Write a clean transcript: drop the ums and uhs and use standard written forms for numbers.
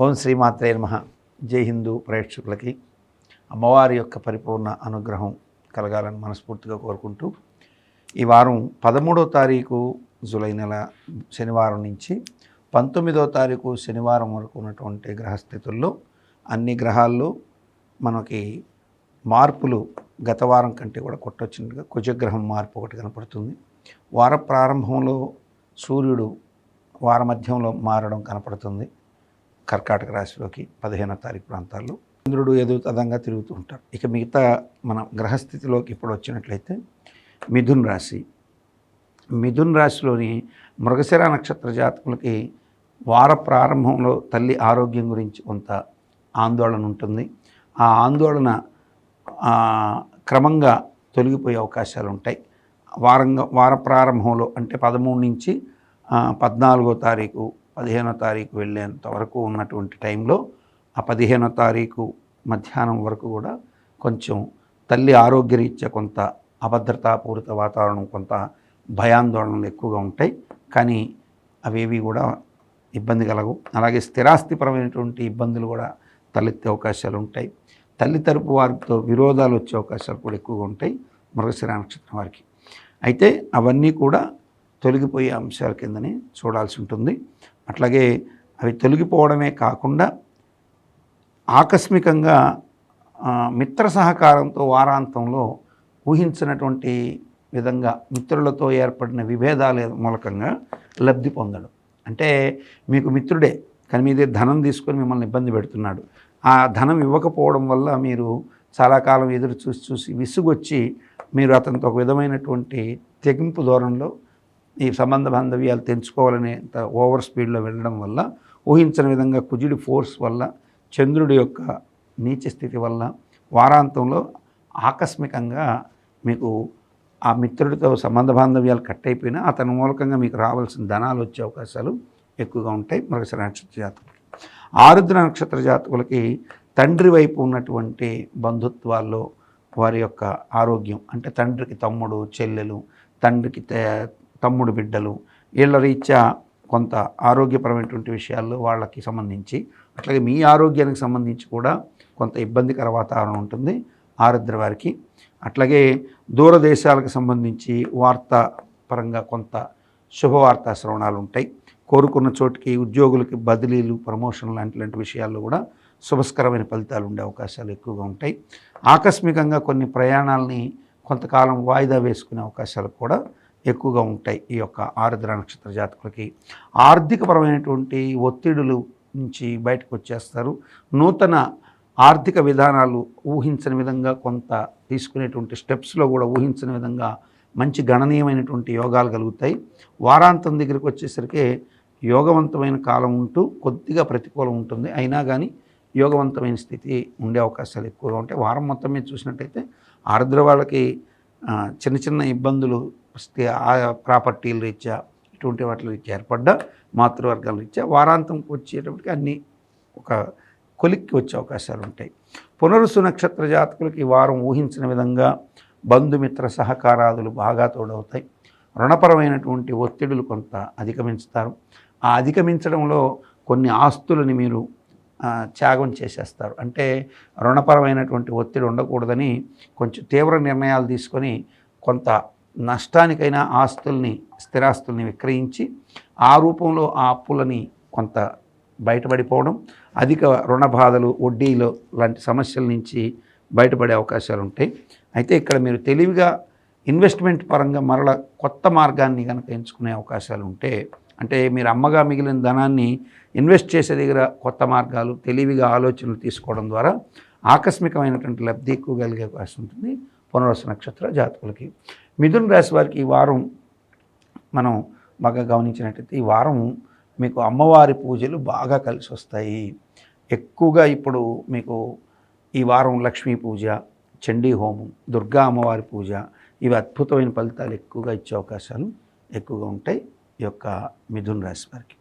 ఓం శ్రీమాత్రే నమః. జై హిందూ ప్రేక్షకులకి అమ్మవారి యొక్క పరిపూర్ణ అనుగ్రహం కలగాలని మనస్ఫూర్తిగా కోరుకుంటూ ఈ వారం 13వ తారీఖు జూలై నెల శనివారం నుంచి 19వ తారీఖు శనివారం వరకు ఉన్నటువంటి గ్రహస్థితుల్లో అన్ని గ్రహాల్లో మనకి మార్పులు గత వారం కంటే కూడా కొట్టొచ్చినట్టుగా కుజగ్రహం మార్పు ఒకటి కనపడుతుంది. వార ప్రారంభంలో సూర్యుడు వార మధ్యంలో మారడం కనపడుతుంది. కర్కాటక రాశిలోకి 15వ తారీఖు ప్రాంతాల్లో చంద్రుడు యథాతథంగా తిరుగుతూ ఉంటారు. ఇక మిగతా మన గ్రహస్థితిలోకి ఇప్పుడు వచ్చినట్లయితే మిథున్ రాశి. మిథున్ రాశిలోని మృగశిర నక్షత్ర జాతకులకి వార ప్రారంభంలో తల్లి ఆరోగ్యం గురించి కొంత ఆందోళన ఉంటుంది. ఆ ఆందోళన క్రమంగా తొలగిపోయే అవకాశాలు ఉంటాయి. వార ప్రారంభంలో అంటే 13 నుంచి 14వ తారీఖు 15వ తారీఖు వెళ్ళేంత వరకు ఉన్నటువంటి టైంలో ఆ 15వ తారీఖు మధ్యాహ్నం వరకు కూడా కొంచెం తల్లి ఆరోగ్యరీత్యా కొంత అభద్రతాపూరిత వాతావరణం, కొంత భయాందోళనలు ఎక్కువగా ఉంటాయి. కానీ అవేవి కూడా ఇబ్బంది కలగవు. అలాగే స్థిరాస్తిపరమైనటువంటి ఇబ్బందులు కూడా తలెత్తే అవకాశాలు ఉంటాయి. తల్లి తరపు వారితో విరోధాలు వచ్చే అవకాశాలు కూడా ఎక్కువగా ఉంటాయి మృగశిర నక్షత్రం వారికి. అయితే అవన్నీ కూడా తొలగిపోయే అంశాల కిందనే చూడాల్సి ఉంటుంది. అట్లాగే అవి తొలగిపోవడమే కాకుండా ఆకస్మికంగా మిత్ర సహకారంతో వారాంతంలో ఊహించినటువంటి విధంగా మిత్రులతో ఏర్పడిన విభేదాల మూలకంగా లబ్ధి పొందడం. అంటే మీకు మిత్రుడే కానీ మీదే ధనం తీసుకొని మిమ్మల్ని ఇబ్బంది పెడుతున్నాడు. ఆ ధనం ఇవ్వకపోవడం వల్ల మీరు చాలా కాలం ఎదురు చూసి విసుగొచ్చి మీరు అతనితో ఒక విధమైనటువంటి తెగింపు ధోరణిలో ఈ సంబంధ బాంధవ్యాలు తెంచుకోవాలనే ఓవర్ స్పీడ్లో వెళ్ళడం వల్ల, ఊహించని విధంగా కుజుడి ఫోర్స్ వల్ల, చంద్రుడి యొక్క నీచ స్థితి వల్ల వారాంతంలో ఆకస్మికంగా మీకు ఆ మిత్రుడితో సంబంధ బాంధవ్యాలు కట్ అయిపోయినా అతని మూలకంగా మీకు రావాల్సిన ధనాలు వచ్చే అవకాశాలు ఎక్కువగా ఉంటాయి మృగశిర నక్షత్ర జాతకులకి. ఆరుద్ర నక్షత్ర జాతకులకి తండ్రి వైపు ఉన్నటువంటి బంధుత్వాల్లో వారి యొక్క ఆరోగ్యం, అంటే తండ్రికి తమ్ముడు చెల్లెలు, తండ్రికి తమ్ముడు బిడ్డలు, వీళ్ళ రీత్యా కొంత ఆరోగ్యపరమైనటువంటి విషయాల్లో వాళ్ళకి సంబంధించి, అట్లాగే మీ ఆరోగ్యానికి సంబంధించి కూడా కొంత ఇబ్బందికర వాతావరణం ఉంటుంది ఆరుద్ర వారికి. అట్లాగే దూరదేశాలకు సంబంధించి వార్తాపరంగా కొంత శుభవార్తా శ్రవణాలు ఉంటాయి. కోరుకున్న చోటికి ఉద్యోగులకి బదిలీలు, ప్రమోషన్ లాంటి విషయాల్లో కూడా శుభస్కరమైన ఫలితాలు ఉండే అవకాశాలు ఎక్కువగా ఉంటాయి. ఆకస్మికంగా కొన్ని ప్రయాణాలని కొంతకాలం వాయిదా వేసుకునే అవకాశాలు కూడా ఎక్కువగా ఉంటాయి ఈ యొక్క ఆరుద్ర నక్షత్ర జాతకులకి. ఆర్థికపరమైనటువంటి ఒత్తిడులు నుంచి బయటకు వచ్చేస్తారు. నూతన ఆర్థిక విధానాలు ఊహించని విధంగా కొంత తీసుకునేటువంటి స్టెప్స్లో కూడా ఊహించని విధంగా మంచి గణనీయమైనటువంటి యోగాలు కలుగుతాయి. వారాంతం దగ్గరికి వచ్చేసరికి యోగవంతమైన కాలం ఉంటూ కొద్దిగా ప్రతికూలం ఉంటుంది. అయినా కానీ యోగవంతమైన స్థితి ఉండే అవకాశాలు ఎక్కువగా ఉంటాయి. వారం మొత్తం మీద చూసినట్టయితే ఆరుద్ర వాళ్ళకి చిన్న చిన్న ఇబ్బందులు ప్రాపర్టీల రీత్యా ఇటువంటి వాటి రీత్యా ఏర్పడ్డ మాతృవర్గాల రీత్యా వారాంతంకి వచ్చేటప్పటికి అన్నీ ఒక కొలిక్కి వచ్చే అవకాశాలు ఉంటాయి. పునరుసు నక్షత్ర జాతకులకి ఈ వారం ఊహించిన విధంగా బంధుమిత్ర సహకారాదులు బాగా తోడవుతాయి. రుణపరమైనటువంటి ఒత్తిడులు కొంత అధిగమించుతారు. ఆ అధిగమించడంలో కొన్ని ఆస్తులని మీరు త్యాగం చేసేస్తారు. అంటే రుణపరమైనటువంటి ఒత్తిడి ఉండకూడదని కొంచెం తీవ్ర నిర్ణయాలు తీసుకొని కొంత నష్టానికైనా ఆస్తుల్ని, స్థిరాస్తుల్ని విక్రయించి ఆ రూపంలో ఆ అప్పులని కొంత బయటపడిపోవడం, అధిక రుణ బాధలు, వడ్డీలు లాంటి సమస్యల నుంచి బయటపడే అవకాశాలు ఉంటాయి. అయితే ఇక్కడ మీరు తెలివిగా ఇన్వెస్ట్మెంట్ పరంగా మరల కొత్త మార్గాన్ని కనుక ఎంచుకునే అవకాశాలు ఉంటే, అంటే మీరు అమ్మగా మిగిలిన ధనాన్ని ఇన్వెస్ట్ చేసే దగ్గర కొత్త మార్గాలు, తెలివిగా ఆలోచనలు తీసుకోవడం ద్వారా ఆకస్మికమైనటువంటి లబ్ధి ఎక్కువ కలిగే అవకాశం ఉంటుంది పునర్వసు నక్షత్ర జాతకులకి. మిథున రాశి వారికి ఈ వారం మనం బాగా గమనించినట్టయితే ఈ వారం మీకు అమ్మవారి పూజలు బాగా కలిసి వస్తాయి. ఎక్కువగా ఇప్పుడు మీకు ఈ వారం లక్ష్మీ పూజ, చండీ హోమం, దుర్గా అమ్మవారి పూజ, ఇవి అద్భుతమైన ఫలితాలు ఎక్కువగా ఇచ్చే అవకాశాలు ఎక్కువగా ఉంటాయి ఈ యొక్క మిథున రాశి వారికి.